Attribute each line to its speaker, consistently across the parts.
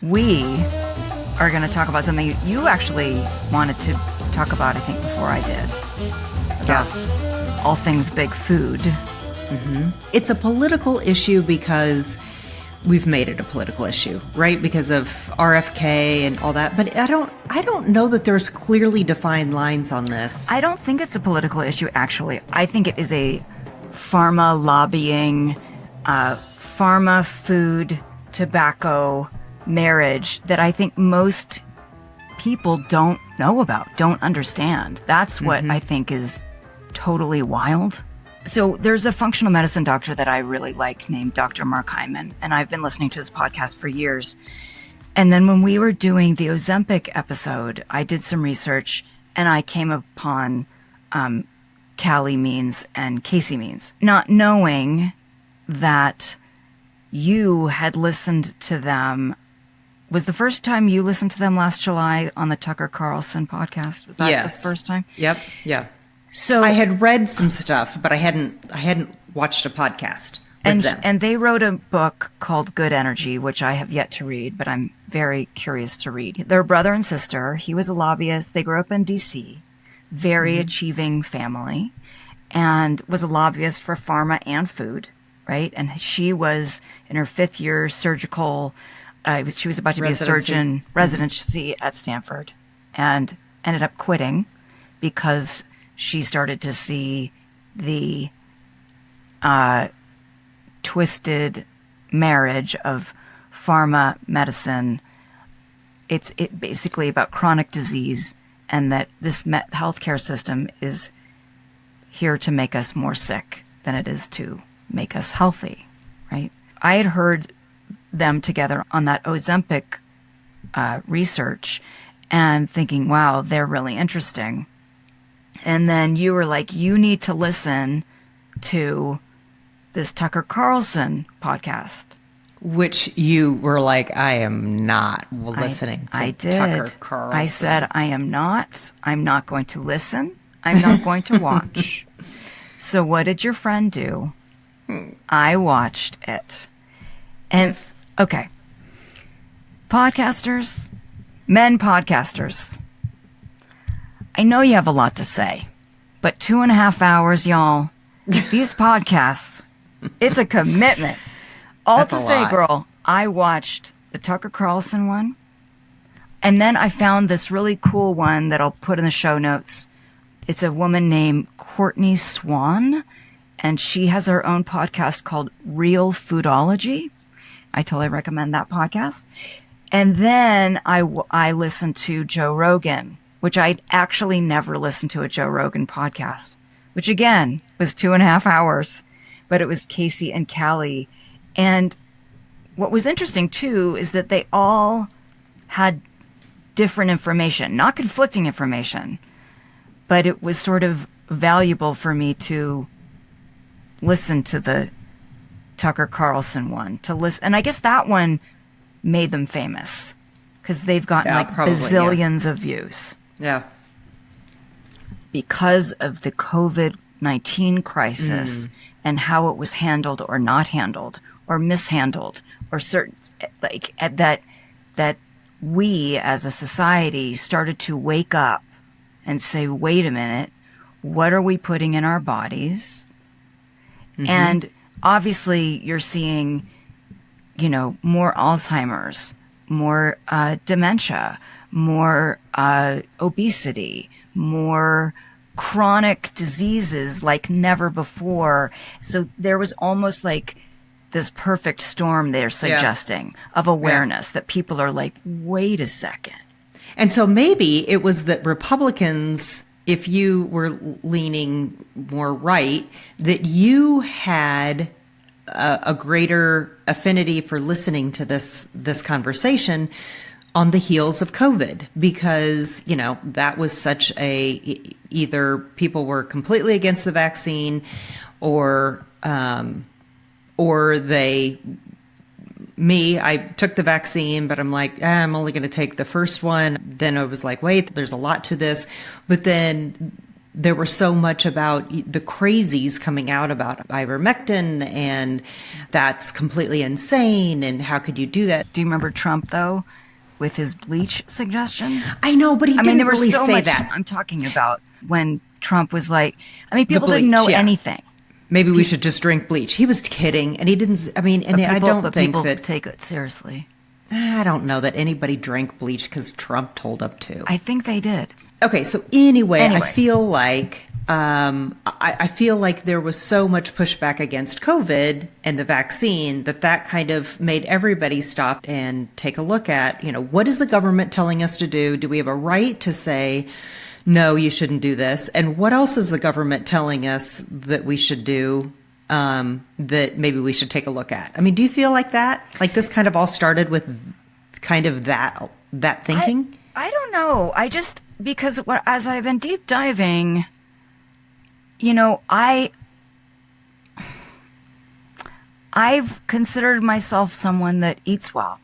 Speaker 1: we are going to talk about something you actually wanted to talk about, I think, before I did. About all things big food.
Speaker 2: Mm-hmm. It's a political issue because we've made it a political issue, right? Because of RFK and all that. But I don't know that there's clearly defined lines on this.
Speaker 1: I don't think it's a political issue, actually. I think it is a pharma lobbying, pharma food, tobacco marriage that I think most people don't know about, don't understand. That's what I think is totally wild. So there's a functional medicine doctor that I really like named Dr. Mark Hyman, and I've been listening to his podcast for years. And then when we were doing the Ozempic episode, I did some research and I came upon Callie Means and Casey Means, not knowing that you had listened to them. Was the first time you listened to them last July on the Tucker Carlson podcast? Was that the first time?
Speaker 2: Yep. Yeah.
Speaker 1: So
Speaker 2: I had read some stuff, but I hadn't watched a podcast with them.
Speaker 1: And they wrote a book called Good Energy, which I have yet to read, but I'm very curious to read. They're brother and sister. He was a lobbyist. They grew up in D.C., very achieving family, and was a lobbyist for pharma and food, right? And she was in her 5th year surgical. She was about to be a surgeon residency at Stanford, and ended up quitting because she started to see the twisted marriage of pharma medicine. It's basically about chronic disease, and that this healthcare system is here to make us more sick than it is to make us healthy, right? I had heard them together on that Ozempic research and thinking, wow, they're really interesting. And then you were like, you need to listen to this Tucker Carlson podcast.
Speaker 2: Which you were like, I am not listening to Tucker Carlson.
Speaker 1: I said, I am not. I'm not going to listen. I'm not going to watch. So what did your friend do? I watched it. And, okay. Podcasters, men podcasters, I know you have a lot to say, but 2.5 hours, y'all, these podcasts, it's a commitment. All to say, girl, I watched the Tucker Carlson one, and then I found this really cool one that I'll put in the show notes. It's a woman named Courtney Swan, and she has her own podcast called Real Foodology. I totally recommend that podcast. And then I listened to Joe Rogan, which I'd actually never listened to a Joe Rogan podcast, which again was 2.5 hours, but it was Casey and Callie. And what was interesting too is that they all had different information, not conflicting information, but it was sort of valuable for me to listen to the Tucker Carlson one, to listen. And I guess that one made them famous because they've gotten bazillions of views.
Speaker 2: Yeah.
Speaker 1: Because of the COVID-19 crisis and how it was handled or not handled or mishandled or certain, that we as a society started to wake up and say, wait a minute, what are we putting in our bodies? And obviously you're seeing, more Alzheimer's, more dementia, more obesity, more chronic diseases like never before. So there was almost like this perfect storm they're suggesting of awareness that people are like, wait a second.
Speaker 2: And so maybe it was that Republicans, if you were leaning more right, that you had a greater affinity for listening to this conversation on the heels of COVID, because, that was such either people were completely against the vaccine or I took the vaccine, but I'm like, I'm only going to take the first one. Then I was like, wait, there's a lot to this. But then there were so much about the crazies coming out about ivermectin, and that's completely insane, and how could you do that?
Speaker 1: Do you remember Trump, though, with his bleach suggestion?
Speaker 2: I know, but he didn't
Speaker 1: there was
Speaker 2: really
Speaker 1: so
Speaker 2: say
Speaker 1: much
Speaker 2: that.
Speaker 1: I'm talking about when Trump was like, people didn't
Speaker 2: bleach,
Speaker 1: know
Speaker 2: yeah.
Speaker 1: anything.
Speaker 2: Maybe we should just drink bleach. He was kidding, and he didn't. I mean, and I don't think
Speaker 1: people
Speaker 2: that
Speaker 1: take it seriously.
Speaker 2: I don't know that anybody drank bleach because Trump told them to.
Speaker 1: I think they did.
Speaker 2: Okay, so anyway. I feel like I feel like there was so much pushback against COVID and the vaccine that kind of made everybody stop and take a look at, what is the government telling us to do? Do we have a right to say, no, you shouldn't do this? And what else is the government telling us that we should do that maybe we should take a look at? I mean, do you feel like that? Like this kind of all started with kind of that thinking?
Speaker 1: I don't know. Because as I've been deep diving, I've considered myself someone that eats well.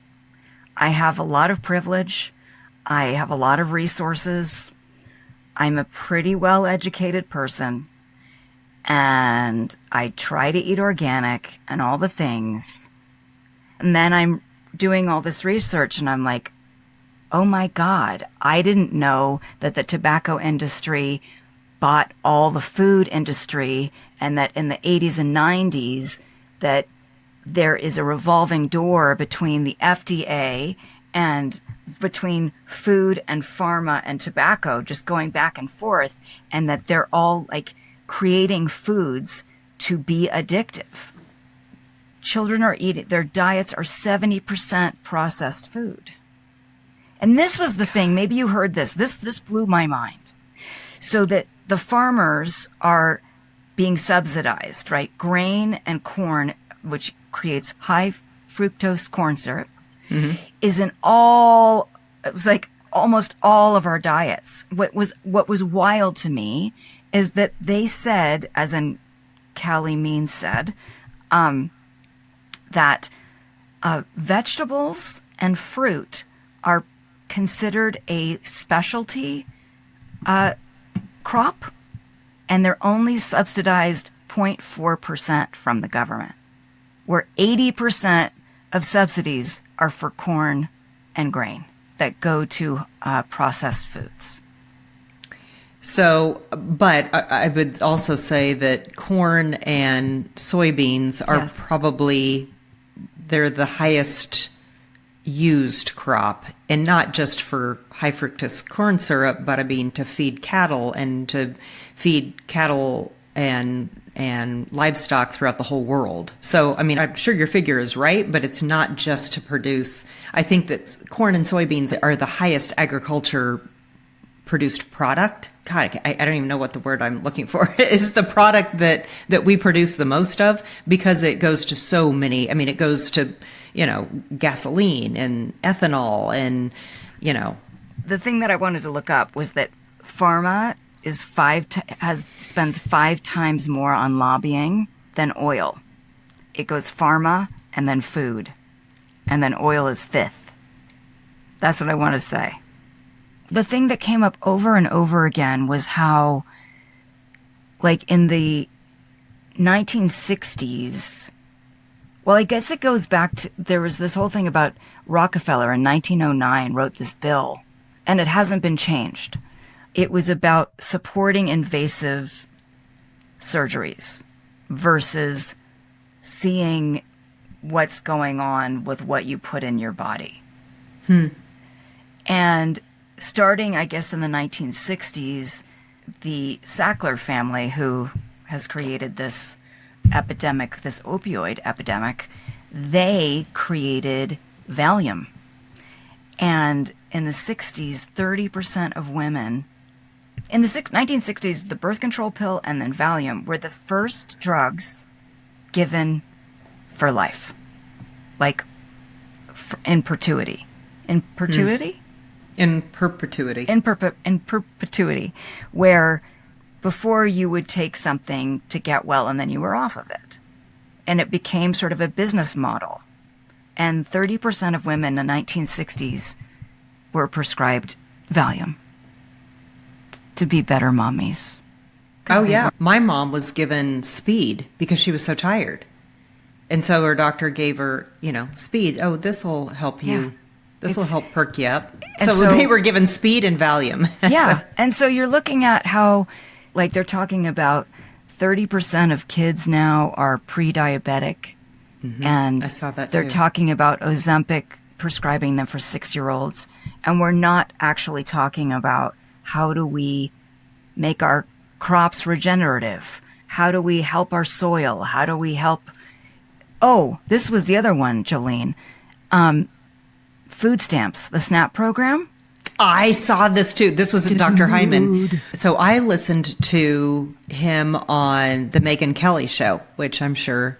Speaker 1: I have a lot of privilege. I have a lot of resources. I'm a pretty well-educated person. And I try to eat organic and all the things. And then I'm doing all this research and I'm like, oh my God, I didn't know that the tobacco industry bought all the food industry, and that in the 80s and 90s that there is a revolving door between the FDA and between food and pharma and tobacco, just going back and forth, and that they're all like creating foods to be addictive. Children are eating, their diets are 70% processed food. And this was the thing, maybe you heard this. This blew my mind. So that the farmers are being subsidized, right? Grain and corn, which creates high fructose corn syrup, is in all, it was like almost all of our diets. What was wild to me is that they said, as in Callie Means said, that vegetables and fruit are considered a specialty crop, and they're only subsidized 0.4% from the government, where 80% of subsidies are for corn and grain that go to processed foods.
Speaker 2: So, but I would also say that corn and soybeans are probably, they're the highest used crop, and not just for high fructose corn syrup, but I mean to feed cattle and livestock throughout the whole world. So, I mean, I'm sure your figure is right, but it's not just to produce. I think that corn and soybeans are the highest agriculture produced product. God, I don't even know what the word I'm looking for is. The product that we produce the most of, because it goes to so many. I mean, it goes to, gasoline and ethanol and,
Speaker 1: The thing that I wanted to look up was that Pharma spends 5 times more on lobbying than oil. It goes pharma and then food, and then oil is 5th. That's what I want to say. The thing that came up over and over again was how, like in the 1960s, well, I guess it goes back to, there was this whole thing about Rockefeller in 1909 wrote this bill, and it hasn't been changed. It was about supporting invasive surgeries versus seeing what's going on with what you put in your body. And starting, I guess, in the 1960s, the Sackler family, who has created this epidemic, this opioid epidemic, they created Valium. And in the 60s, 30% of women, in the 1960s, the birth control pill and then Valium were the first drugs given for life, like in perpetuity. In perpetuity?
Speaker 2: In perpetuity.
Speaker 1: In perpetuity, where before you would take something to get well and then you were off of it. And it became sort of a business model. And 30% of women in the 1960s were prescribed Valium to be better mommies.
Speaker 2: Oh, yeah. My mom was given speed because she was so tired. And so her doctor gave her, speed. Oh, this will help you.
Speaker 1: Yeah.
Speaker 2: This will help perk you up.
Speaker 1: And
Speaker 2: So they were given speed and Valium.
Speaker 1: Yeah. And so you're looking at how, like, they're talking about 30% of kids now are pre-diabetic. And
Speaker 2: I saw that
Speaker 1: they're
Speaker 2: too.
Speaker 1: talking about Ozempic prescribing them for 6-year-olds. And we're not actually talking about how do we make our crops regenerative? How do we help our soil? How do we help? Oh, this was the other one, Jolene. Food stamps, the SNAP program.
Speaker 2: I saw this too. This was Dr. Hyman. So I listened to him on the Megyn Kelly show, which I'm sure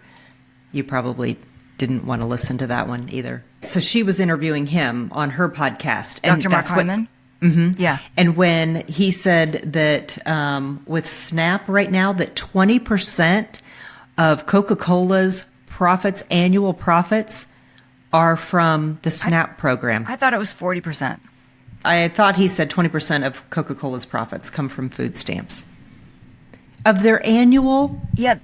Speaker 2: you probably didn't want to listen to that one either. So she was interviewing him on her podcast. And
Speaker 1: Dr. Mark Hyman? Yeah.
Speaker 2: And when he said that with SNAP right now, that 20% of Coca-Cola's profits, annual profits, are from the SNAP program.
Speaker 1: I thought it was 40%.
Speaker 2: I thought he said 20% of Coca-Cola's profits come from food stamps. Of their annual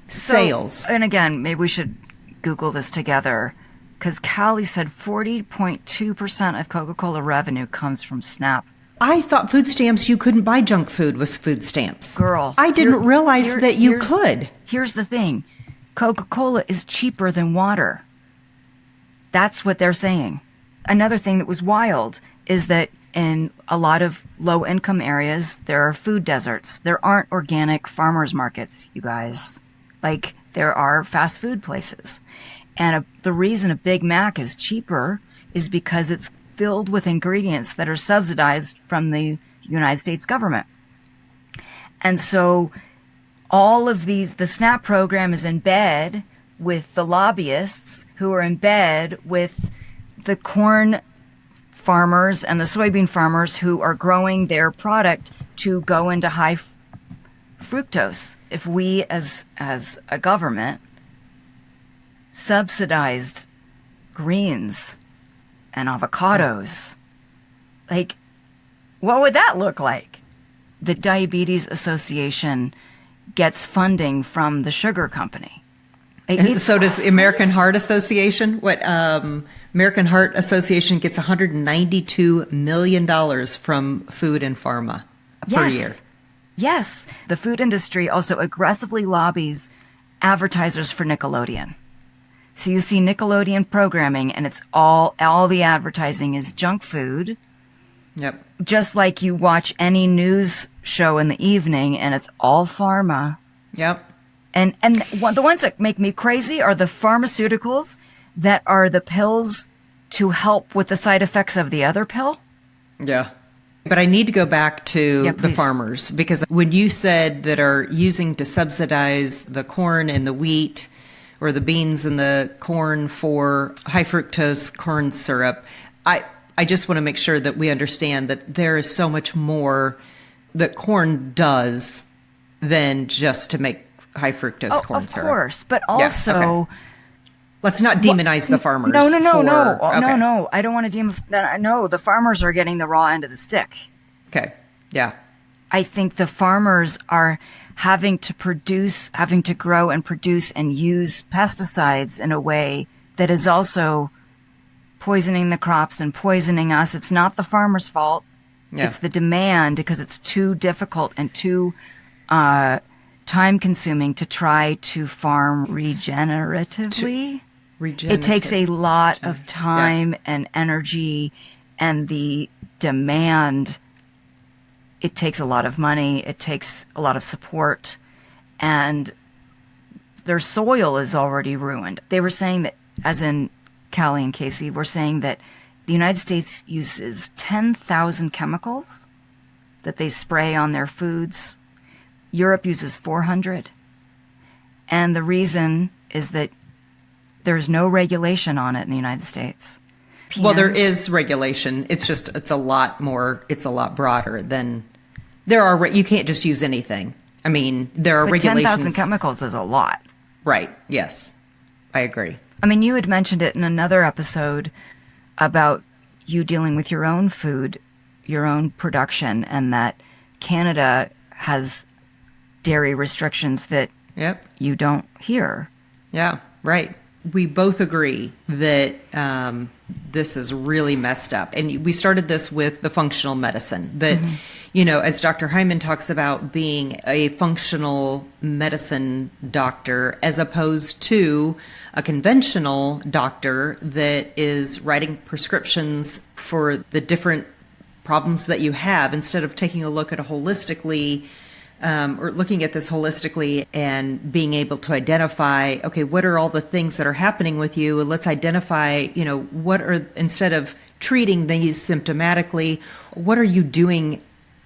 Speaker 2: sales.
Speaker 1: And again, maybe we should Google this together, because Callie said 40.2% of Coca-Cola revenue comes from SNAP.
Speaker 2: I thought food stamps, you couldn't buy junk food with food stamps.
Speaker 1: Girl.
Speaker 2: I didn't realize that you could.
Speaker 1: Here's the thing. Coca-Cola is cheaper than water. That's what they're saying. Another thing that was wild is that in a lot of low-income areas, there are food deserts. There aren't organic farmers markets, you guys. Like, there are fast food places. And the reason a Big Mac is cheaper is because it's filled with ingredients that are subsidized from the United States government. And so all of these, the SNAP program is in bed with the lobbyists who are in bed with the corn farmers and the soybean farmers who are growing their product to go into high fructose. If we as a government subsidized greens and avocados, like, what would that look like? The Diabetes Association gets funding from the sugar company.
Speaker 2: So does the American Heart Association. American Heart Association gets $192 million from food and pharma per year.
Speaker 1: Yes. The food industry also aggressively lobbies advertisers for Nickelodeon. So you see Nickelodeon programming, and it's all the advertising is junk food.
Speaker 2: Yep.
Speaker 1: Just like you watch any news show in the evening, and it's all pharma.
Speaker 2: Yep.
Speaker 1: And the ones that make me crazy are the pharmaceuticals that are the pills to help with the side effects of the other pill.
Speaker 2: Yeah. But I need to go back to the
Speaker 1: please.
Speaker 2: farmers, because when you said that are using to subsidize the corn and the wheat, or the beans and the corn for high fructose corn syrup, I just want to make sure that we understand that there is so much more that corn does than just to make high fructose corn syrup.
Speaker 1: Of course, but also...
Speaker 2: Yeah, okay. Let's not demonize the farmers.
Speaker 1: No.
Speaker 2: Okay.
Speaker 1: No. I don't want to demonize... No, the farmers are getting the raw end of the stick.
Speaker 2: Okay, yeah.
Speaker 1: I think the farmers are having to grow and produce and use pesticides in a way that is also poisoning the crops and poisoning us. It's not the farmer's fault. Yeah. It's the demand, because it's too difficult and too time consuming to try to farm regeneratively. It takes a lot of time and energy, and the demand. It takes a lot of money. It takes a lot of support, and their soil is already ruined. They were saying that, as in Callie and Casey, were saying that the United States uses 10,000 chemicals that they spray on their foods. Europe uses 400. And the reason is that there's no regulation on it in the United States.
Speaker 2: Well, there is regulation. It's just, it's a lot broader than there are. You can't just use anything. I mean, there are regulations.
Speaker 1: 10,000 chemicals is a lot.
Speaker 2: Right. Yes. I agree.
Speaker 1: I mean, you had mentioned it in another episode about you dealing with your own food, your own production, and that Canada has dairy restrictions that
Speaker 2: Yep.
Speaker 1: you don't hear.
Speaker 2: Yeah, right. We both agree that this is really messed up. And we started this with the functional medicine that, as Dr. Hyman talks about being a functional medicine doctor as opposed to a conventional doctor that is writing prescriptions for the different problems that you have instead of taking a look at a holistically or looking at this holistically and being able to identify, okay, what are all the things that are happening with you? Let's identify, what are, instead of treating these symptomatically, what are you doing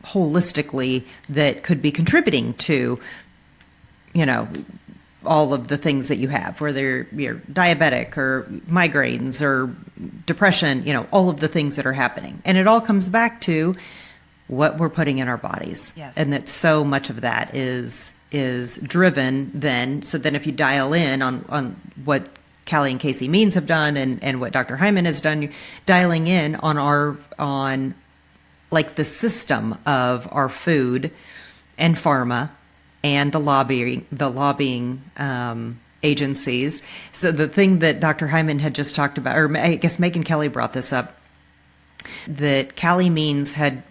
Speaker 2: holistically that could be contributing to, all of the things that you have, whether you're diabetic or migraines or depression, all of the things that are happening. And it all comes back to what we're putting in our bodies.
Speaker 1: Yes.
Speaker 2: And that so much of that is driven then. So then if you dial in on what Callie and Casey Means have done and what Dr. Hyman has done, dialing in on like the system of our food and pharma and the lobbying agencies. So the thing that Dr. Hyman had just talked about, or I guess Megan Kelly brought this up, that Callie Means had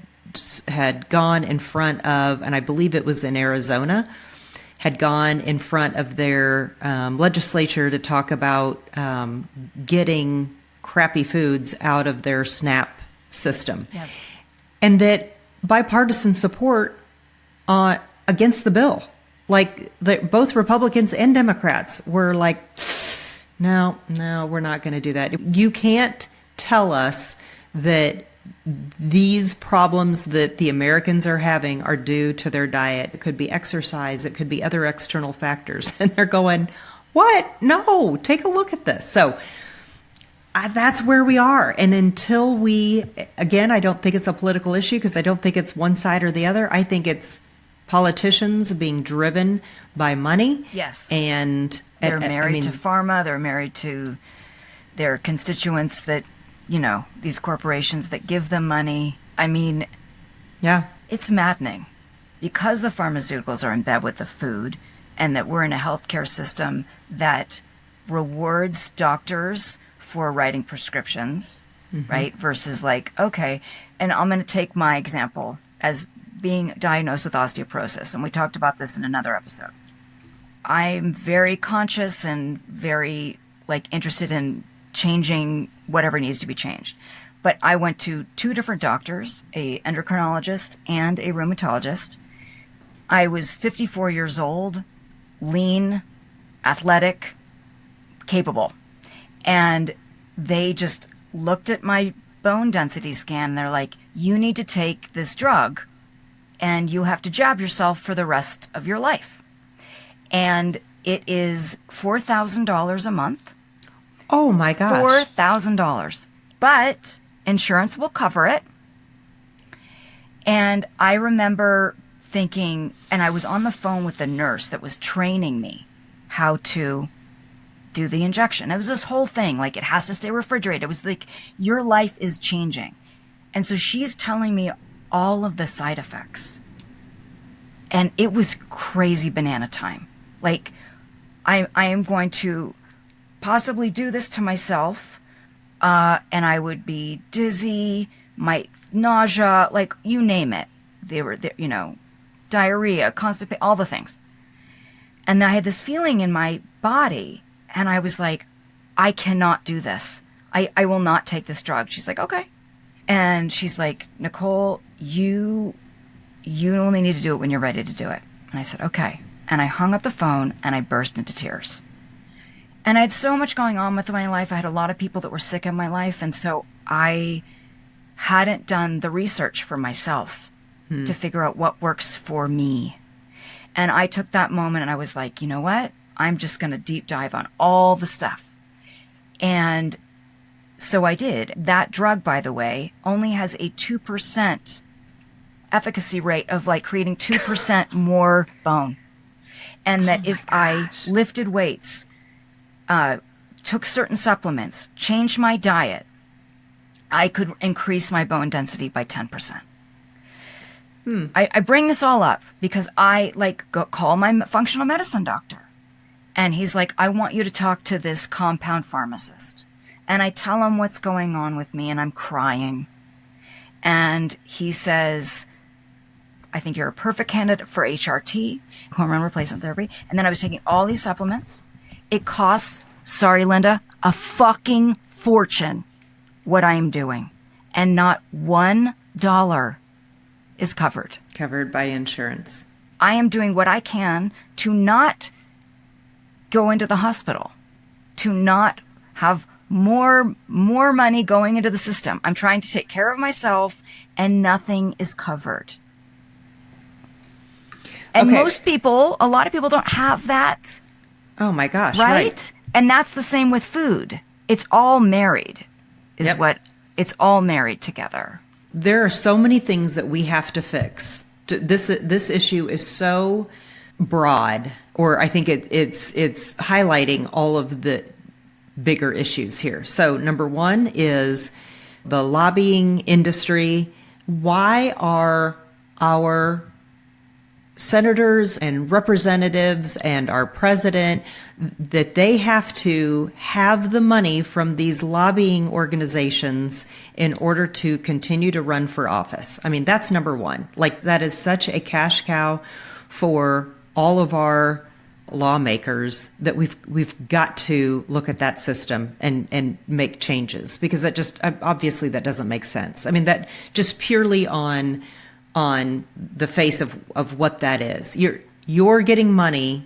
Speaker 2: gone in front of, and I believe it was in Arizona, had gone in front of their legislature to talk about getting crappy foods out of their SNAP system.
Speaker 1: Yes.
Speaker 2: And that bipartisan support against the bill. Like both Republicans and Democrats were like, no, we're not going to do that. You can't tell us that these problems that the Americans are having are due to their diet. It could be exercise. It could be other external factors. And they're going, what? No, take a look at this. So that's where we are. And until again, I don't think it's a political issue because I don't think it's one side or the other. I think it's politicians being driven by money.
Speaker 1: Yes.
Speaker 2: And
Speaker 1: they're married to Pharma. They're married to their constituents that, these corporations that give them money. I mean,
Speaker 2: yeah,
Speaker 1: it's maddening because the pharmaceuticals are in bed with the food and that we're in a healthcare system that rewards doctors for writing prescriptions, right? Versus like, okay, and I'm going to take my example as being diagnosed with osteoporosis. And we talked about this in another episode. I'm very conscious and very interested in changing whatever needs to be changed. But I went to 2 different doctors, a endocrinologist and a rheumatologist. I was 54 years old, lean, athletic, capable. And they just looked at my bone density scan and they're like, you need to take this drug and you have to jab yourself for the rest of your life. And it is $4,000 a month.
Speaker 2: Oh my gosh.
Speaker 1: $4,000. But insurance will cover it. And I remember thinking, and I was on the phone with the nurse that was training me how to do the injection. It was this whole thing, like it has to stay refrigerated. It was like, your life is changing. And so she's telling me all of the side effects. And it was crazy banana time. Like, I am going to possibly do this to myself, and I would be dizzy, nausea, like you name it. They were, diarrhea, constipation, all the things. And I had this feeling in my body, and I was like, I cannot do this. I will not take this drug. She's like, okay. And she's like, Nicole, you only need to do it when you're ready to do it. And I said, okay. And I hung up the phone and I burst into tears. And I had so much going on with my life. I had a lot of people that were sick in my life. And so I hadn't done the research for myself to figure out what works for me. And I took that moment and I was like, you know what? I'm just going to deep dive on all the stuff. And so I did. That drug, by the way, only has a 2% efficacy rate of creating 2% more bone. And that if I lifted weights, took certain supplements, changed my diet, I could increase my bone density by 10%. I bring this all up because I call my functional medicine doctor, and he's like, I want you to talk to this compound pharmacist. And I tell him what's going on with me, and I'm crying. And he says, I think you're a perfect candidate for HRT, hormone replacement therapy. And then I was taking all these supplements. It costs, sorry, Linda, a fucking fortune what I am doing. And not $1 is covered.
Speaker 2: Covered by insurance.
Speaker 1: I am doing what I can to not go into the hospital, to not have more money going into the system. I'm trying to take care of myself, and nothing is covered. And most people, a lot of people don't have that.
Speaker 2: Oh my gosh.
Speaker 1: Right? And that's the same with food. It's all married, it's all married together.
Speaker 2: There are so many things that we have to fix. This issue is so broad, or I think it's highlighting all of the bigger issues here. So number one is the lobbying industry. Why are our senators and representatives and our president, that they have to have the money from these lobbying organizations in order to continue to run for office? I mean, that's number one. Like, that is such a cash cow for all of our lawmakers that we've got to look at that system and make changes, because that just, obviously that doesn't make sense. I mean, that just purely on the face of what that is. You're getting money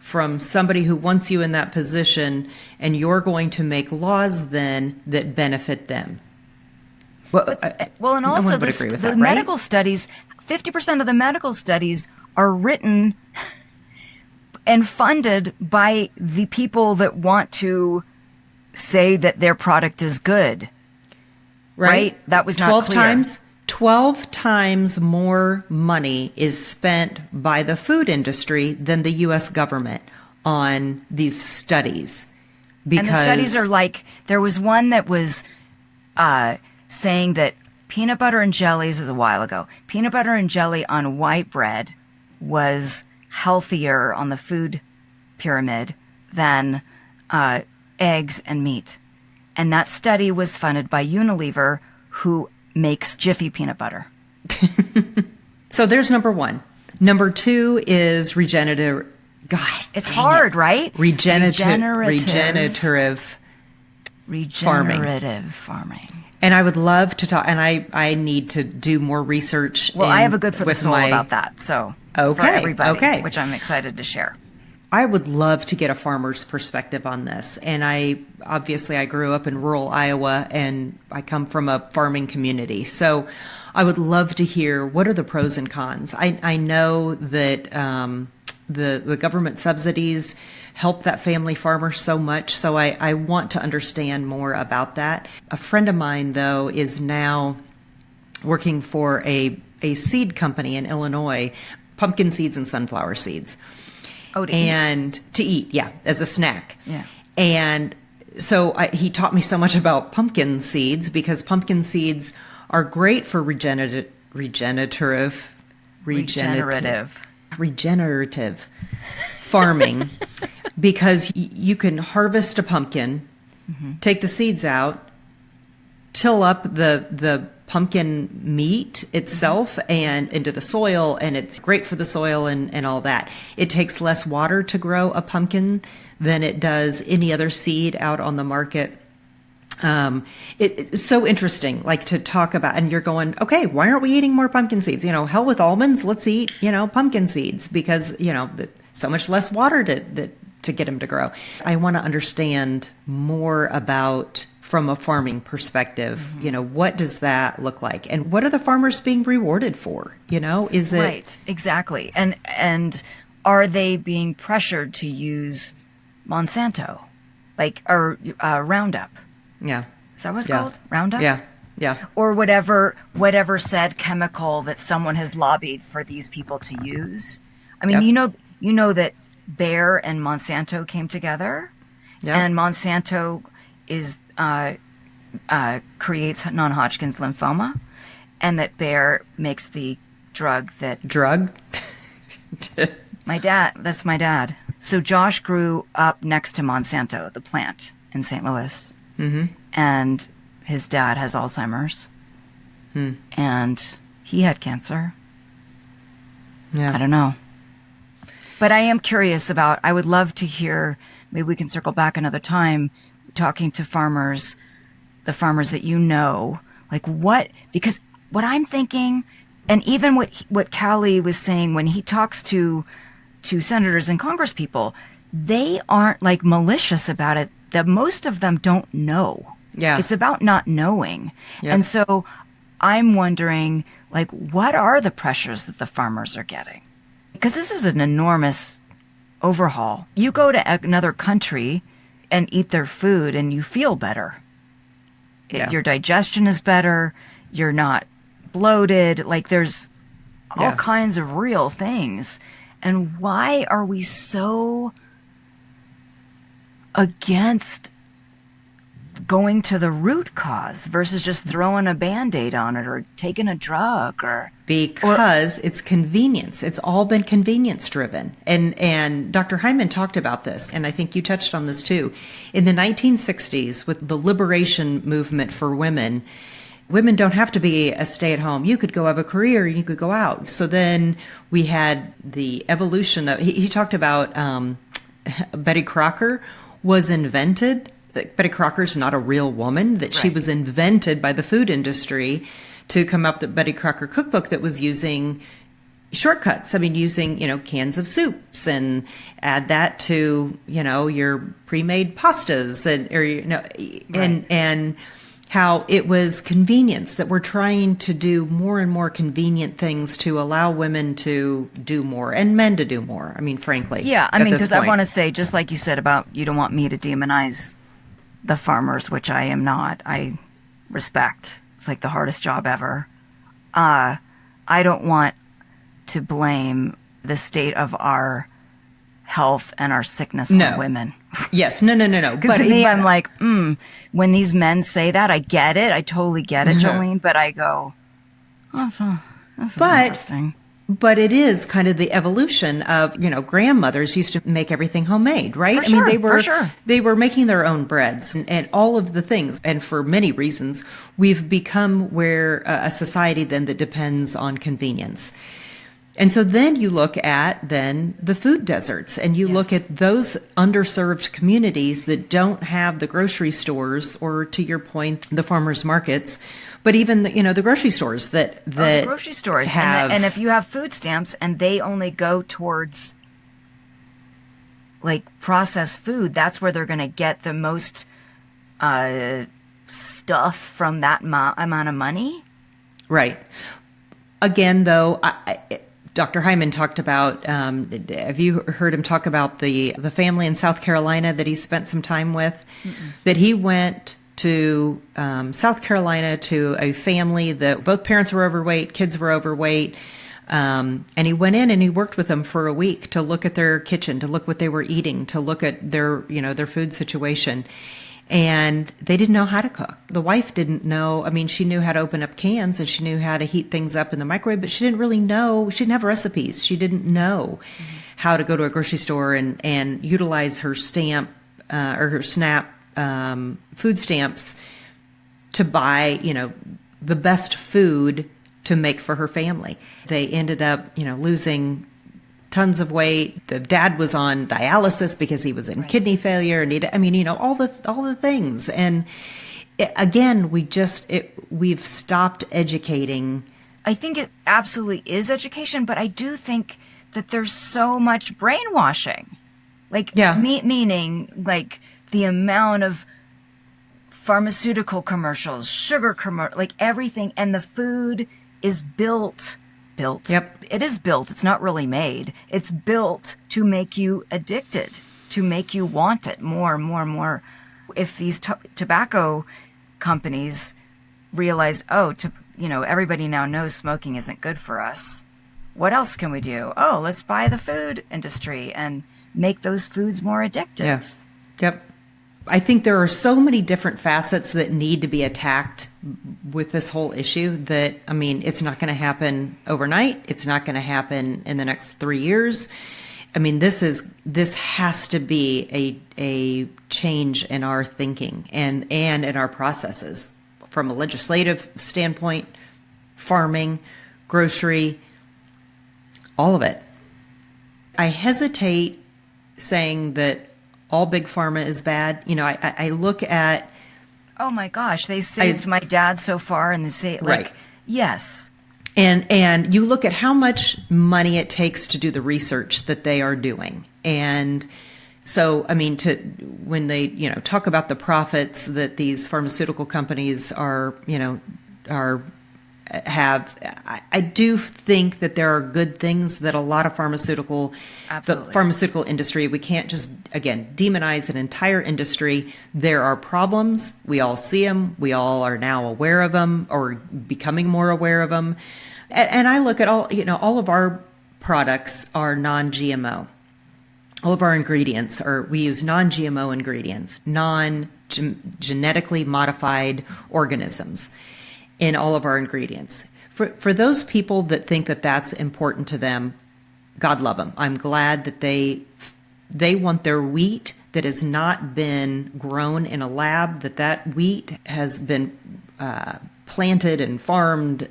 Speaker 2: from somebody who wants you in that position, and you're going to make laws then that benefit them. Well,
Speaker 1: and also the medical studies, 50% of the medical studies are written and funded by the people that want to say that their product is good. Right? That was not clear.
Speaker 2: 12 times more money is spent by the food industry than the U.S. government on these studies.
Speaker 1: And the studies are like, there was one that was saying that peanut butter and jelly, this was a while ago, peanut butter and jelly on white bread was healthier on the food pyramid than eggs and meat. And that study was funded by Unilever, who makes Jiffy peanut butter.
Speaker 2: So there's number one. Number two is regenerative. God,
Speaker 1: it's hard, right?
Speaker 2: Regenerative
Speaker 1: farming.
Speaker 2: And I would love to talk, and I need to do more research.
Speaker 1: Well, I have a good for the soul about that, so for everybody, which I'm excited to share.
Speaker 2: I would love to get a farmer's perspective on this. And I grew up in rural Iowa, and I come from a farming community. So I would love to hear, what are the pros and cons? I know that the government subsidies help that family farmer so much. So I want to understand more about that. A friend of mine, though, is now working for a seed company in Illinois, pumpkin seeds and sunflower seeds.
Speaker 1: Oh, to
Speaker 2: eat, yeah, as a snack.
Speaker 1: Yeah.
Speaker 2: And so he taught me so much about pumpkin seeds, because pumpkin seeds are great for regenerative farming, because you can harvest a pumpkin, take the seeds out, till up the pumpkin meat itself and into the soil, and it's great for the soil and all that. It takes less water to grow a pumpkin than it does any other seed out on the market. It's so interesting, like, to talk about, and you're going, okay, why aren't we eating more pumpkin seeds? Hell with almonds, let's eat, pumpkin seeds, because, so much less water to get them to grow. I want to understand more about, from a farming perspective, what does that look like? And what are the farmers being rewarded for? Is it...
Speaker 1: Right, exactly. And are they being pressured to use Monsanto, or Roundup?
Speaker 2: Yeah.
Speaker 1: Is that what it's called? Roundup?
Speaker 2: Yeah. Yeah.
Speaker 1: Or whatever said chemical that someone has lobbied for these people to use. I mean, you know that Bayer and Monsanto came together, and Monsanto is creates non-Hodgkin's lymphoma, and that Bayer makes the drug that
Speaker 2: Drug?
Speaker 1: that's my dad. So Josh grew up next to Monsanto, the plant in St. Louis. Mm-hmm. And his dad has Alzheimer's. And he had cancer.
Speaker 2: Yeah.
Speaker 1: I don't know. But I am curious about, I would love to hear, maybe we can circle back another time, talking to farmers, the farmers that you know, like because what I'm thinking, and even what Callie was saying when he talks to senators and congresspeople, they aren't like malicious about it. That most of them don't know.
Speaker 2: Yeah.
Speaker 1: It's about not knowing.
Speaker 2: Yep.
Speaker 1: And so I'm wondering, like, what are the pressures that the farmers are getting? Because this is an enormous overhaul. You go to another country and eat their food and you feel better.
Speaker 2: Yeah.
Speaker 1: Your digestion is better. You're not bloated. Like, there's all kinds of real things. And why are we so against going to the root cause versus just throwing a Band-Aid on it or taking a drug
Speaker 2: because it's convenience. It's all been convenience driven. And Dr. Hyman talked about this, and I think you touched on this too. In the 1960s, with the liberation movement for women don't have to be a stay-at-home. You could go have a career, you could go out. So then we had the evolution of, he talked about Betty Crocker was invented. Betty Crocker's not a real woman, that she was invented by the food industry to come up with the Betty Crocker cookbook that was using shortcuts. I mean, using, cans of soups and add that to, your pre-made pastas and how it was convenience, that we're trying to do more and more convenient things to allow women to do more and men to do more. I mean, frankly.
Speaker 1: Yeah, I mean, because I want to say, just like you said about you don't want me to demonize the farmers, which I am not. I respect. It's like the hardest job ever. I don't want to blame the state of our health and our sickness on women.
Speaker 2: Yes. No.
Speaker 1: Because to me, I'm like, when these men say that, I get it. I totally get it, Jolene. But I go, this is interesting.
Speaker 2: But it is kind of the evolution of, grandmothers used to make everything homemade, right? They were making their own breads and all of the things. And for many reasons, we've become a society then that depends on convenience. And so then you look at the food deserts, and you look at those underserved communities that don't have the grocery stores, or to your point, the farmers markets, but even the grocery stores that
Speaker 1: the grocery stores
Speaker 2: have,
Speaker 1: and if you have food stamps and they only go towards like processed food, that's where they're going to get the most stuff from that amount of money. Right.
Speaker 2: Again, though, Dr. Hyman talked about, have you heard him talk about the family in South Carolina that he spent some time with? That he went to South Carolina to a family that both parents were overweight, kids were overweight, and he went in and he worked with them for a week to look at their kitchen, to look what they were eating, to look at their food situation. And they didn't know how to cook. The wife didn't know. I mean, she knew how to open up cans and she knew how to heat things up in the microwave, but she didn't really know. She didn't have recipes. She didn't know how to go to a grocery store and utilize her stamp or her SNAP food stamps to buy, the best food to make for her family. They ended up, losing tons of weight. The dad was on dialysis because he was in kidney failure, and all the things. And again, we've stopped educating.
Speaker 1: I think it absolutely is education, but I do think that there's so much brainwashing. Meaning like the amount of pharmaceutical commercials, sugar like everything, and the food is built. Yep. It is built. It's not really made. It's built to make you addicted, to make you want it more and more and more. If these tobacco companies realize, everybody now knows smoking isn't good for us. What else can we do? Oh, let's buy the food industry and make those foods more addictive.
Speaker 2: Yeah. Yep. I think there are so many different facets that need to be attacked with this whole issue that, I mean, it's not going to happen overnight. It's not going to happen in the next 3 years. I mean, this has to be a change in our thinking and in our processes from a legislative standpoint, farming, grocery, all of it. I hesitate saying that all big pharma is bad. You know, I look at...
Speaker 1: Oh my gosh, they saved my dad so far, and they say, like,
Speaker 2: right.
Speaker 1: Yes.
Speaker 2: And you look at how much money it takes to do the research that they are doing. And so, I mean, when they, you know, talk about the profits that these pharmaceutical companies have, I do think that there are good things that a lot of the pharmaceutical industry, we can't just, again, demonize an entire industry. There are problems. We all see them. We all are now aware of them or becoming more aware of them. And I look at all of our products are non-GMO. All of our ingredients we use non-GMO ingredients, non-genetically modified organisms in all of our ingredients. For those people that think that that's important to them, God love them. I'm glad that they want their wheat that has not been grown in a lab, that wheat has been planted and farmed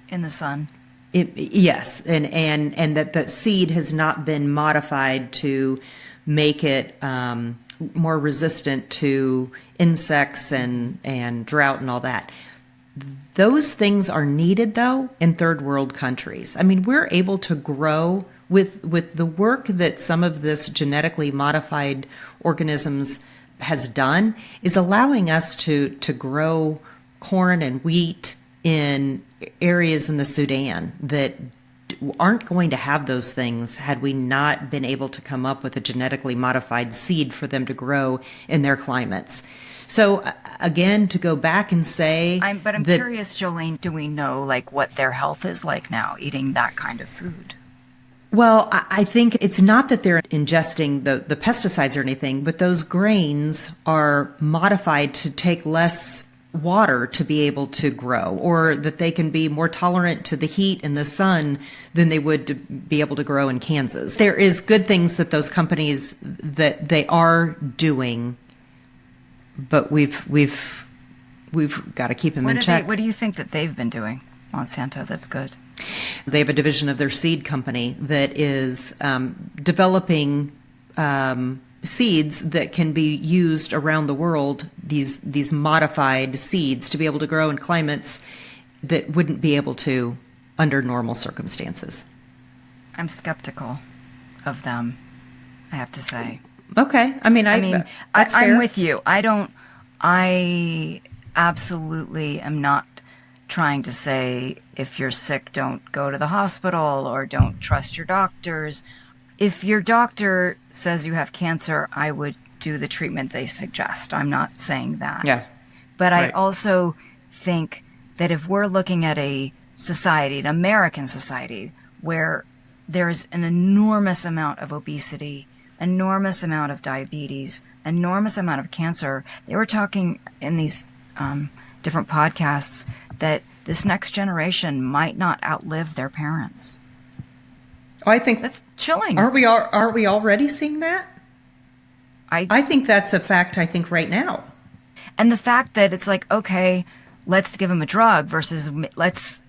Speaker 1: in the sun.
Speaker 2: Yes, and that seed has not been modified to make it more resistant to insects and drought and all that. Those things are needed, though, in third world countries. I mean, we're able to grow with the work that some of this genetically modified organisms has done is allowing us to grow corn and wheat in areas in the Sudan that aren't going to have those things had we not been able to come up with a genetically modified seed for them to grow in their climates. So again, to go back and say...
Speaker 1: I'm curious, Jolene, do we know like what their health is like now eating that kind of food?
Speaker 2: Well, I think it's not that they're ingesting the pesticides or anything, but those grains are modified to take less water to be able to grow, or that they can be more tolerant to the heat and the sun than they would to be able to grow in Kansas. There is good things that those companies that they are doing, but we've got to keep them in check.
Speaker 1: What do you think that they've been doing, Monsanto, that's good?
Speaker 2: They have a division of their seed company that is developing seeds that can be used around the world, these modified seeds to be able to grow in climates that wouldn't be able to under normal circumstances.
Speaker 1: I'm skeptical of them, I have to say.
Speaker 2: Okay. I'm
Speaker 1: with you. I absolutely am not trying to say if you're sick, don't go to the hospital or don't trust your doctors. If your doctor says you have cancer, I would do the treatment they suggest. I'm not saying that.
Speaker 2: Yeah.
Speaker 1: But
Speaker 2: right.
Speaker 1: I also think that if we're looking at a society, an American society, where there's an enormous amount of obesity, enormous amount of diabetes, enormous amount of cancer, they were talking in these different podcasts that this next generation might not outlive their parents.
Speaker 2: I think
Speaker 1: that's chilling.
Speaker 2: Are we already seeing that? I think that's a fact. I think right now,
Speaker 1: and the fact that it's like, okay, let's give them a drug versus let's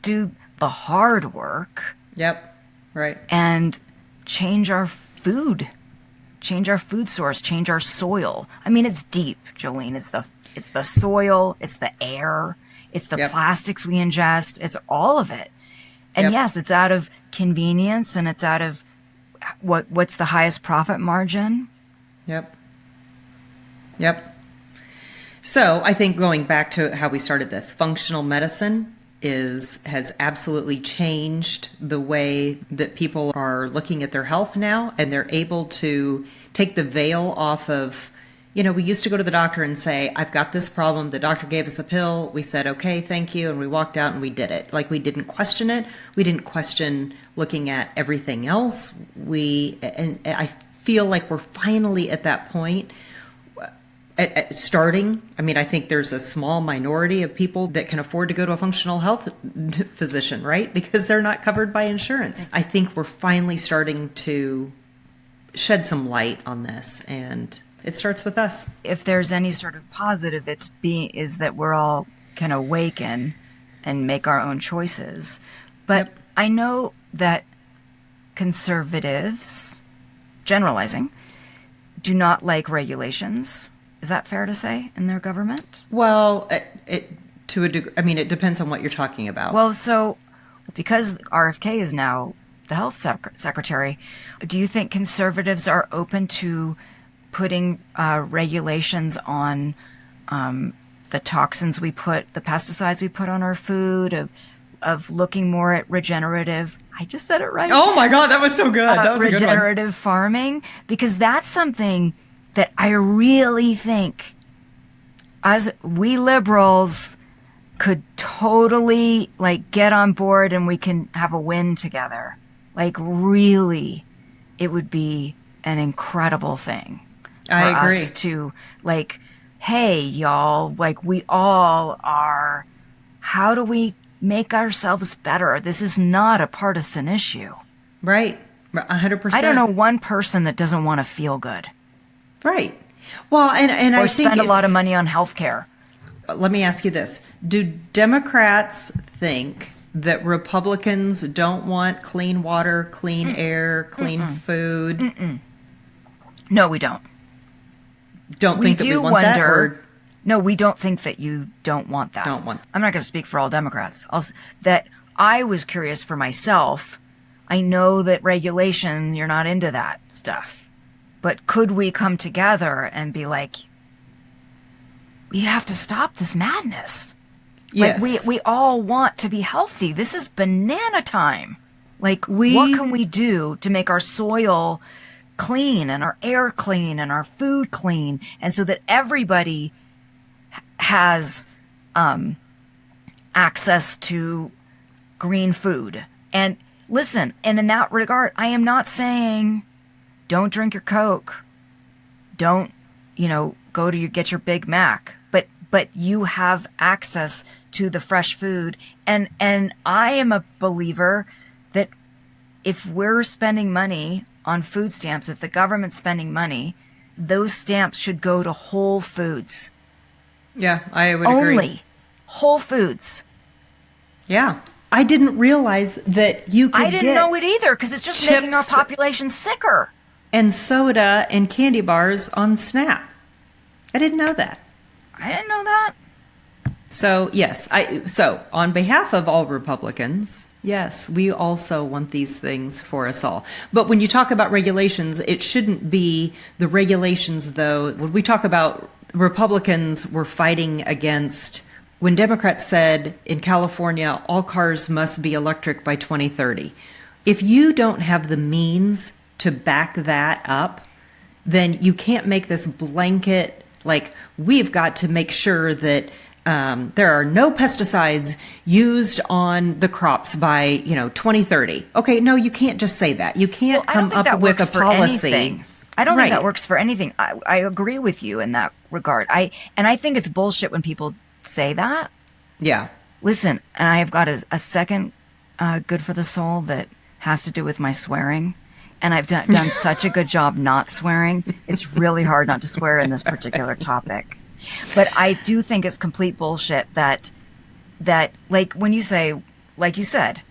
Speaker 1: do the hard work.
Speaker 2: Yep. Right.
Speaker 1: And change our food source, change our soil. I mean, it's deep, Jolene. It's the soil, it's the air, it's the plastics we ingest, it's all of it. And yes, it's out of convenience and it's out of what's the highest profit margin. Yep.
Speaker 2: So I think going back to how we started this, functional medicine has absolutely changed the way that people are looking at their health now, and they're able to take the veil off of, we used to go to the doctor and say, I've got this problem. The doctor gave us a pill. We said, okay, thank you. And we walked out and we did it. Like, we didn't question it. We didn't question looking at everything else. And I feel like we're finally at that point starting. I mean, I think there's a small minority of people that can afford to go to a functional health physician, right? Because they're not covered by insurance. I think we're finally starting to shed some light on this, and it starts with us.
Speaker 1: If there's any sort of positive, is that we're all can awaken and make our own choices. But
Speaker 2: Yep.
Speaker 1: I know that conservatives, generalizing, do not like regulations. Is that fair to say in their government?
Speaker 2: Well, to a degree, I mean, it depends on what you're talking about.
Speaker 1: Well, so because RFK is now the health secretary, do you think conservatives are open to putting regulations on the toxins the pesticides we put on our food, of looking more at regenerative? I just said it right.
Speaker 2: Oh my God, that was so good. That was a good one.
Speaker 1: Regenerative farming, because that's something that I really think as we liberals could totally get on board, and we can have a win together. Really, it would be an incredible thing for
Speaker 2: I agree.
Speaker 1: us to hey, y'all, we all are, how do we make ourselves better? This is not a partisan issue.
Speaker 2: Right. 100%.
Speaker 1: I don't know one person that doesn't want to feel good.
Speaker 2: Right. Well, and
Speaker 1: Or
Speaker 2: I think
Speaker 1: spend a lot of money on health care.
Speaker 2: Let me ask you this. Do Democrats think that Republicans don't want clean water, clean air, clean food?
Speaker 1: No, we don't.
Speaker 2: Don't think that we want that? Or
Speaker 1: No, we don't think that you don't want that.
Speaker 2: don't want.
Speaker 1: I'm not going to speak for all Democrats. That I was curious for myself. I know that regulation, you're not into that stuff. But could we come together and be we have to stop this madness?
Speaker 2: Yes.
Speaker 1: We all want to be healthy. This is banana time. What can we do to make our soil clean and our air clean and our food clean, and so that everybody has access to green food? And listen, and in that regard, I am not saying don't drink your Coke, don't go to get your Big Mac, but you have access to the fresh food. And I am a believer that if we're spending money on food stamps, if the government's spending money, those stamps should go to Whole Foods.
Speaker 2: Yeah, I would
Speaker 1: Only
Speaker 2: agree.
Speaker 1: Whole Foods.
Speaker 2: Yeah. I didn't realize that you could
Speaker 1: I didn't know it either, because it's just making our
Speaker 2: chips
Speaker 1: population sicker.
Speaker 2: and soda and candy bars on SNAP. I didn't know that.
Speaker 1: I didn't know that.
Speaker 2: So, yes, so on behalf of all Republicans, yes, we also want these things for us all. But when you talk about regulations, it shouldn't be the regulations, though. When we talk about Republicans were fighting against, when Democrats said in California, all cars must be electric by 2030. If you don't have the means to back that up, then you can't make this blanket, we've got to make sure that there are no pesticides used on the crops by 2030. Okay, no, you can't just say that. You can't come up with a policy.
Speaker 1: I don't think that works for anything. I agree with you in that regard. I think it's bullshit when people say that.
Speaker 2: Yeah.
Speaker 1: Listen, and I have got a second good for the soul that has to do with my swearing. And I've done such a good job not swearing. It's really hard not to swear in this particular topic. But I do think it's complete bullshit that when you say, like you said,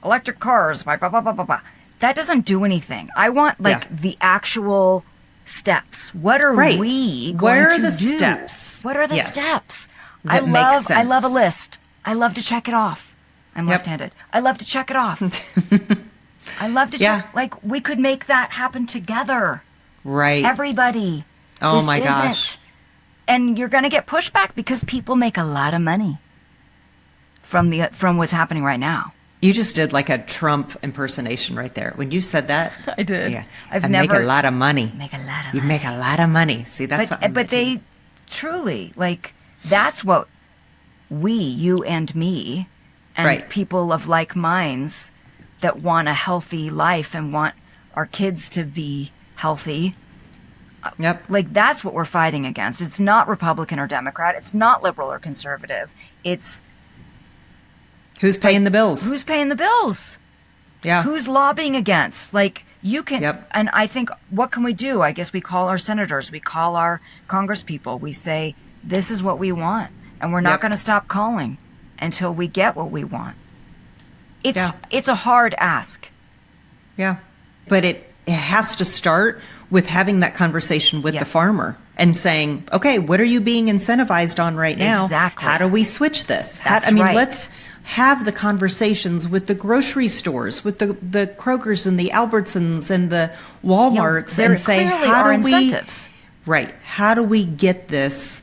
Speaker 1: electric cars, blah, blah, blah, blah, blah, that doesn't do anything. I want the actual steps. What are we going to do?
Speaker 2: Where are the steps?
Speaker 1: What are the steps?
Speaker 2: That makes sense.
Speaker 1: I love a list. I love to check it off. I'm left-handed. I love to check it off. I love to check. We could make that happen together.
Speaker 2: Right.
Speaker 1: Everybody.
Speaker 2: Oh my gosh.
Speaker 1: And you're going to get pushback because people make a lot of money from what's happening right now.
Speaker 2: You just did a Trump impersonation right there. When you said that,
Speaker 1: I did.
Speaker 2: Yeah,
Speaker 1: I
Speaker 2: make a lot of money.
Speaker 1: Make a lot of
Speaker 2: you
Speaker 1: money.
Speaker 2: make a lot of money. See, that's something.
Speaker 1: But they truly that's what you and me, and people of like minds that want a healthy life and want our kids to be healthy.
Speaker 2: Yep.
Speaker 1: Like, that's what we're fighting against. It's not Republican or Democrat. It's not liberal or conservative. It's
Speaker 2: Who's paying the bills?
Speaker 1: who's paying the bills?
Speaker 2: Yeah.
Speaker 1: Who's lobbying against? Like, you can,
Speaker 2: Yep.
Speaker 1: and I think, what can we do? I guess we call our senators, we call our congresspeople, we say, this is what we want. And we're not
Speaker 2: Yep.
Speaker 1: going to stop calling until we get what we want.
Speaker 2: Yeah.
Speaker 1: It's a hard ask.
Speaker 2: Yeah. But it has to start with having that conversation with the
Speaker 1: Yes.
Speaker 2: farmer and saying, okay, what are you being incentivized on right now?
Speaker 1: Exactly.
Speaker 2: How do we switch this?
Speaker 1: That's right.
Speaker 2: Let's have the conversations with the grocery stores, with the Krogers and the Albertsons and the Walmarts,
Speaker 1: There
Speaker 2: and say,
Speaker 1: clearly
Speaker 2: how
Speaker 1: are
Speaker 2: do we,
Speaker 1: incentives.
Speaker 2: right, how do we get this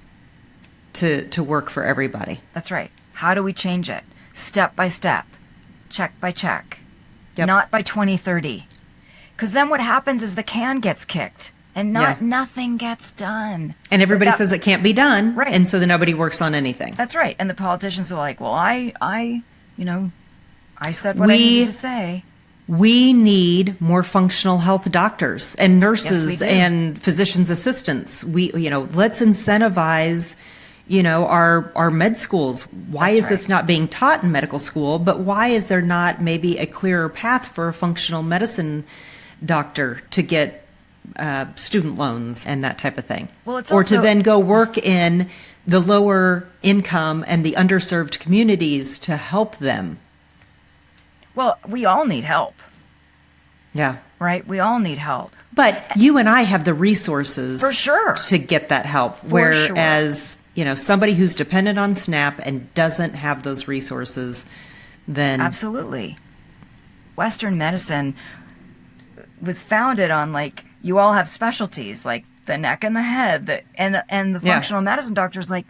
Speaker 2: to work for everybody?
Speaker 1: That's right. How do we change it? Step by step, check by check,
Speaker 2: Yep.
Speaker 1: not by 2030. Because then what happens is the can gets kicked and nothing gets done.
Speaker 2: And everybody says it can't be done.
Speaker 1: Right.
Speaker 2: And so then nobody works on anything.
Speaker 1: That's right. And the politicians are like, well, I said what I needed to say.
Speaker 2: We need more functional health doctors and nurses
Speaker 1: Yes, we do.
Speaker 2: and physicians assistants. Let's incentivize, our med schools. Why
Speaker 1: That's
Speaker 2: is this not being taught in medical school? But why is there not maybe a clearer path for a functional medicine doctor to get student loans and that type of thing?
Speaker 1: Well, it's
Speaker 2: or
Speaker 1: also-
Speaker 2: to then go work in the lower income and the underserved communities to help them.
Speaker 1: Well, we all need help,
Speaker 2: Yeah.
Speaker 1: right? We all need help.
Speaker 2: But you and I have the resources
Speaker 1: For sure.
Speaker 2: to get that help.
Speaker 1: For
Speaker 2: Whereas, somebody who's dependent on SNAP and doesn't have those resources, then
Speaker 1: Absolutely. Western medicine was founded on, like, you all have specialties, like the neck and the head, and the
Speaker 2: Yeah.
Speaker 1: functional medicine doctor's like,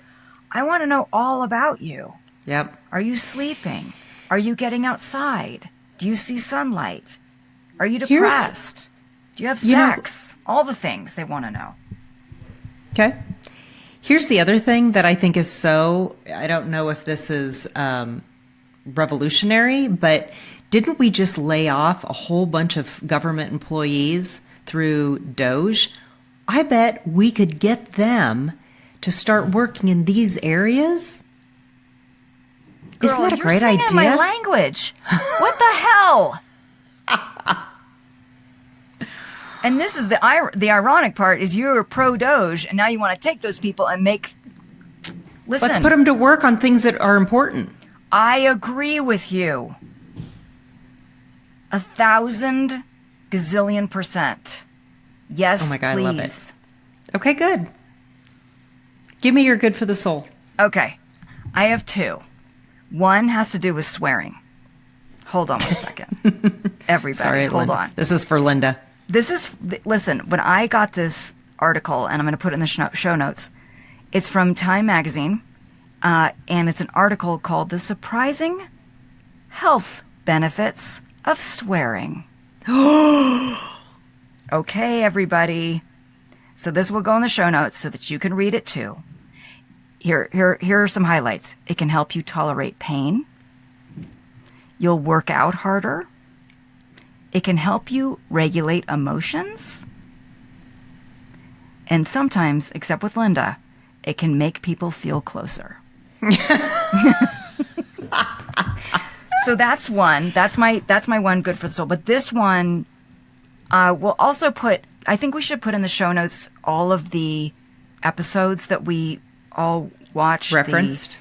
Speaker 1: I want to know all about you.
Speaker 2: Yep.
Speaker 1: Are you sleeping? Are you getting outside? Do you see sunlight? Are you depressed? Do you have sex? All the things they want to know.
Speaker 2: Okay. Here's the other thing that I think is I don't know if this is revolutionary, but didn't we just lay off a whole bunch of government employees through Doge? I bet we could get them to start working in these areas. Isn't
Speaker 1: Girl,
Speaker 2: that a great
Speaker 1: you're singing
Speaker 2: idea?
Speaker 1: my language. What the hell? And this is the ironic part is you're pro Doge, and now you want to take those people and make. Listen,
Speaker 2: Let's put them to work on things that are important.
Speaker 1: I agree with you. 1,000 gazillion %. Yes,
Speaker 2: Oh my God,
Speaker 1: please.
Speaker 2: I love it. Okay, good. Give me your good for the soul.
Speaker 1: Okay, I have two. One has to do with swearing. Hold on 1 second. Everybody,
Speaker 2: Sorry,
Speaker 1: hold
Speaker 2: Linda.
Speaker 1: on.
Speaker 2: This is for Linda.
Speaker 1: Listen, when I got this article, and I'm going to put it in the show notes, it's from Time Magazine, and it's an article called The Surprising Health Benefits of Swearing. Okay, everybody. So this will go in the show notes so that you can read it too. Here are some highlights. It can help you tolerate pain. You'll work out harder. It can help you regulate emotions. And sometimes, except with Linda, it can make people feel closer. So that's one. That's my one good for the soul. But this one, we'll also put, I think we should put in the show notes all of the episodes that we all watched.
Speaker 2: Referenced?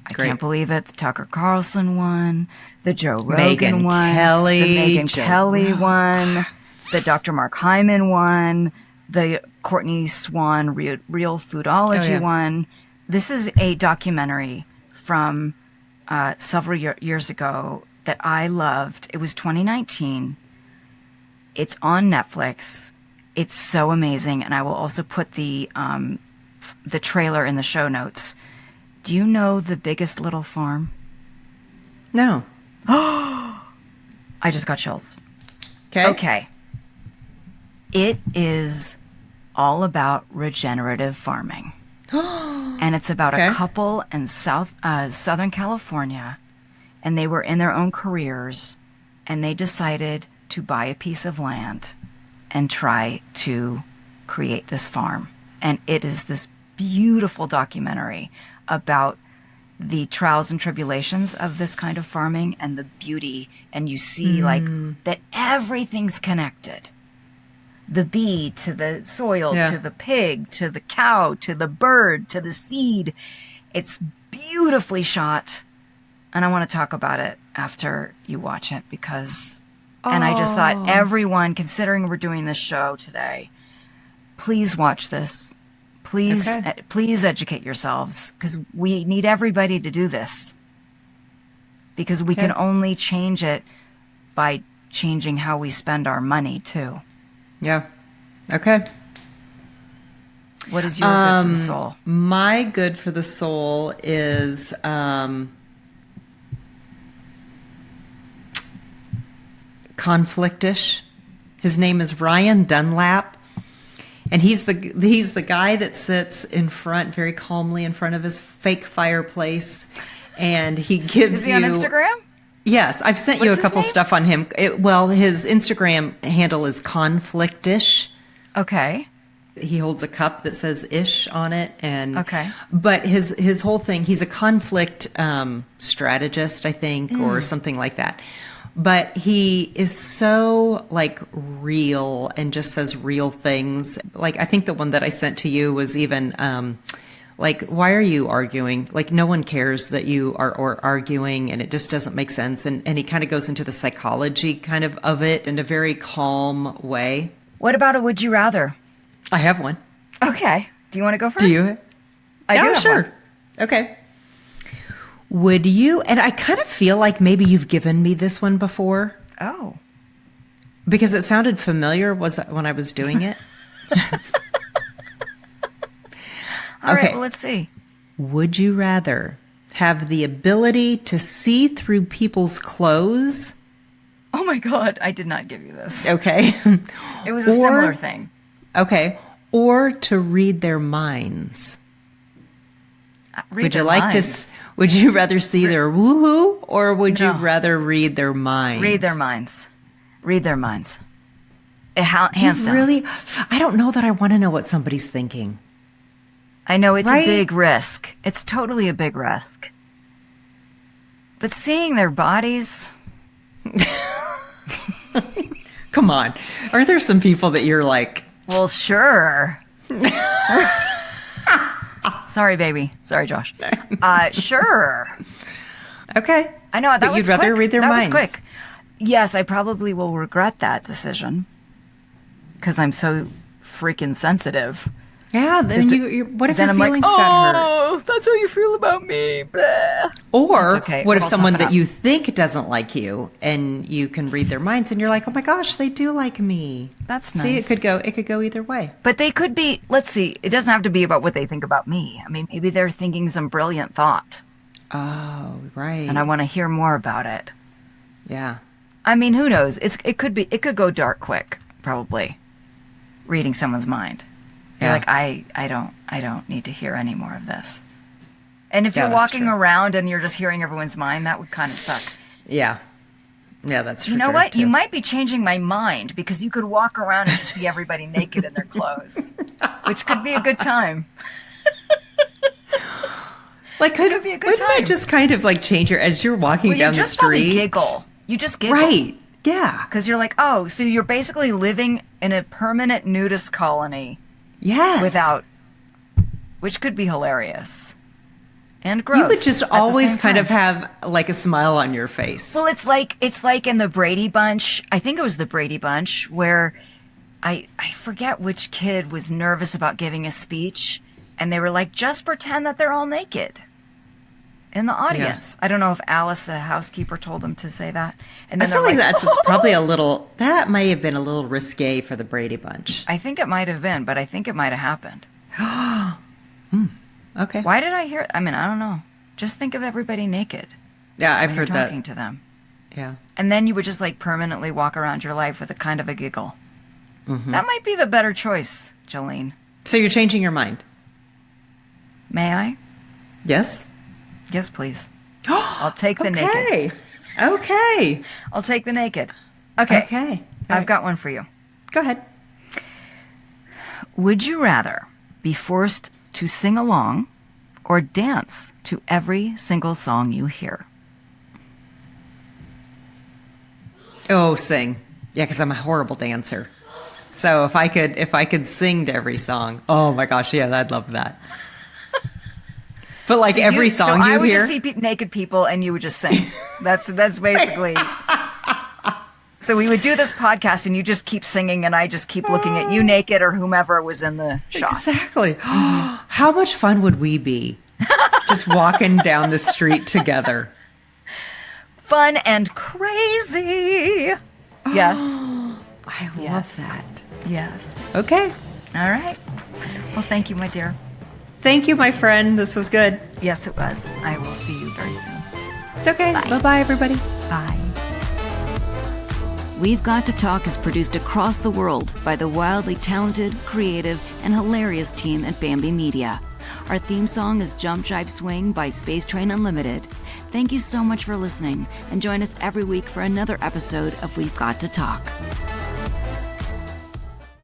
Speaker 1: I
Speaker 2: Great.
Speaker 1: can't believe it, the Tucker Carlson one, the Joe Rogan
Speaker 2: Megyn
Speaker 1: one,
Speaker 2: Kelly,
Speaker 1: the Megyn
Speaker 2: Joe
Speaker 1: Kelly one, the Dr. Mark Hyman one, the Courtney Swan Real Foodology
Speaker 2: Oh, yeah.
Speaker 1: one. This is a documentary from several years ago that I loved. It was 2019. It's on Netflix. It's so amazing, and I will also put the trailer in the show notes. Do you know The Biggest Little Farm?
Speaker 2: No.
Speaker 1: I just got chills.
Speaker 2: Okay.
Speaker 1: Okay. It is all about regenerative farming. And it's about
Speaker 2: Okay.
Speaker 1: a couple in Southern California, and they were in their own careers, and they decided to buy a piece of land and try to create this farm. And it is this beautiful documentary about the trials and tribulations of this kind of farming and the beauty. And you see like that everything's connected. The bee to the soil, to the pig, to the cow, to the bird, to the seed. It's beautifully shot. And I want to talk about it after you watch it because, and I just thought everyone, considering we're doing this show today, please watch this. Please, please educate yourselves because we need everybody to do this because we can only change it by changing how we spend our money too.
Speaker 2: Yeah. Okay.
Speaker 1: What is your good for the soul?
Speaker 2: My good for the soul is conflictish. His name is Ryan Dunlap, and he's the guy that sits in front very calmly in front of his fake fireplace, and he gives
Speaker 1: Is he on Instagram?
Speaker 2: Yes, I've sent you a
Speaker 1: What's his
Speaker 2: couple
Speaker 1: name?
Speaker 2: stuff on him. His Instagram handle is conflictish.
Speaker 1: Okay.
Speaker 2: He holds a cup that says "ish" on it, and
Speaker 1: Okay.
Speaker 2: But his whole thing, he's a conflict strategist, I think, or something like that. But he is so like real and just says real things. Like I think the one that I sent to you was even. Like, why are you arguing? Like, no one cares that you are arguing, and it just doesn't make sense. And he kind of goes into the psychology kind of it in a very calm way.
Speaker 1: What about a would you rather?
Speaker 2: I have one.
Speaker 1: Okay. Do you want to go first?
Speaker 2: Do you?
Speaker 1: I do have
Speaker 2: sure.
Speaker 1: one.
Speaker 2: Okay. Would you, and I kind of feel like maybe you've given me this one before
Speaker 1: Oh.
Speaker 2: because it sounded familiar when I was doing it.
Speaker 1: All right,
Speaker 2: Okay.
Speaker 1: well, let's see.
Speaker 2: Would you rather have the ability to see through people's clothes?
Speaker 1: Oh my God, I did not give you this.
Speaker 2: Okay.
Speaker 1: It was a similar thing.
Speaker 2: Okay. Or to read their minds.
Speaker 1: Read their minds.
Speaker 2: Would you rather see their woohoo or would you
Speaker 1: No.
Speaker 2: rather read their mind?
Speaker 1: Read their minds. Read their minds.
Speaker 2: Do
Speaker 1: Hands
Speaker 2: you
Speaker 1: down.
Speaker 2: really? I don't know that I want to know what somebody's thinking.
Speaker 1: I know it's
Speaker 2: Right?
Speaker 1: a big risk. It's totally a big risk. But seeing their bodies,
Speaker 2: Come on. Are there some people that you're like,
Speaker 1: well, sure. Sorry, baby. Sorry, Josh. Sure.
Speaker 2: okay.
Speaker 1: I know that
Speaker 2: But
Speaker 1: was
Speaker 2: you'd rather
Speaker 1: quick.
Speaker 2: read their
Speaker 1: that
Speaker 2: minds.
Speaker 1: was quick. Yes, I probably will regret that decision because I'm so freaking sensitive.
Speaker 2: Yeah. Then what if
Speaker 1: Then
Speaker 2: your
Speaker 1: I'm like,
Speaker 2: feelings got hurt?
Speaker 1: oh, that's how you feel about me. Blah.
Speaker 2: Or
Speaker 1: It's okay.
Speaker 2: what if
Speaker 1: It'll
Speaker 2: someone
Speaker 1: toughen
Speaker 2: that
Speaker 1: up.
Speaker 2: you think doesn't like you and you can read their minds and you're like, oh my gosh, they do like me.
Speaker 1: That's
Speaker 2: See,
Speaker 1: nice.
Speaker 2: it could go either way.
Speaker 1: But they could be, let's see, it doesn't have to be about what they think about me. I mean, maybe they're thinking some brilliant thought
Speaker 2: Oh, right.
Speaker 1: and I want to hear more about it.
Speaker 2: Yeah.
Speaker 1: I mean, who knows? It could go dark quick, probably, reading someone's mind. You're
Speaker 2: Yeah.
Speaker 1: like, I don't need to hear any more of this. And if
Speaker 2: Yeah,
Speaker 1: you're
Speaker 2: that's
Speaker 1: walking
Speaker 2: true.
Speaker 1: around and you're just hearing everyone's mind, that would kind of suck.
Speaker 2: Yeah. Yeah, that's
Speaker 1: You know what? You might be changing my mind because you could walk around and just see everybody naked in their clothes, which could be a good time.
Speaker 2: Like,
Speaker 1: could be a good
Speaker 2: wouldn't
Speaker 1: time.
Speaker 2: that just kind of like change your, as you're walking
Speaker 1: Well,
Speaker 2: down
Speaker 1: you
Speaker 2: the
Speaker 1: just probably
Speaker 2: street?
Speaker 1: giggle. You just giggle.
Speaker 2: Right. Yeah.
Speaker 1: Because you're like, oh, so you're basically living in a permanent nudist colony
Speaker 2: Yes.
Speaker 1: which could be hilarious and gross.
Speaker 2: You would just
Speaker 1: at the
Speaker 2: always
Speaker 1: same
Speaker 2: kind of
Speaker 1: time.
Speaker 2: have like a smile on your face.
Speaker 1: Well, it's like in the Brady Bunch. I think it was the Brady Bunch where I forget which kid was nervous about giving a speech, and they were like, just pretend that they're all naked in the audience. I don't know if Alice, the housekeeper, told them to say that. And
Speaker 2: I
Speaker 1: then
Speaker 2: feel
Speaker 1: they're
Speaker 2: like it's probably that may have been a little risque for the Brady Bunch.
Speaker 1: I think it might have been, but I think it might have happened.
Speaker 2: Okay.
Speaker 1: Why did I hear? I mean, I don't know. Just think of everybody naked
Speaker 2: Yeah, I've
Speaker 1: when you're
Speaker 2: heard that.
Speaker 1: talking to them.
Speaker 2: Yeah.
Speaker 1: And then you would just like permanently walk around your life with a kind of a giggle.
Speaker 2: Mm-hmm.
Speaker 1: That might be the better choice, Jolene.
Speaker 2: So you're changing your mind?
Speaker 1: May I?
Speaker 2: Yes.
Speaker 1: Yes, please. I'll take the naked.
Speaker 2: Okay. Okay.
Speaker 1: I'll take the naked. Okay.
Speaker 2: Okay.
Speaker 1: I've got one for you.
Speaker 2: Go ahead.
Speaker 1: Would you rather be forced to sing along or dance to every single song you hear?
Speaker 2: Oh, sing. Yeah, because I'm a horrible dancer. So if I could sing to every song, oh my gosh, yeah, I'd love that. But like every song
Speaker 1: I
Speaker 2: you
Speaker 1: would
Speaker 2: hear,
Speaker 1: just see naked people and you would just sing. That's basically. So we would do this podcast and you just keep singing and I just keep looking at you naked or whomever was in the shot.
Speaker 2: Exactly. How much fun would we be just walking down the street together?
Speaker 1: Fun and crazy. Yes.
Speaker 2: I love
Speaker 1: Yes.
Speaker 2: that.
Speaker 1: Yes.
Speaker 2: Okay.
Speaker 1: All right. Well, thank you, my dear.
Speaker 2: Thank you, my friend. This was good.
Speaker 1: Yes, it was. I will see you very soon.
Speaker 2: Okay. Bye-bye, everybody.
Speaker 1: Bye.
Speaker 3: We've Got to Talk is produced across the world by the wildly talented, creative, and hilarious team at Bambi Media. Our theme song is Jump Jive Swing by Space Train Unlimited. Thank you so much for listening, and join us every week for another episode of We've Got to Talk.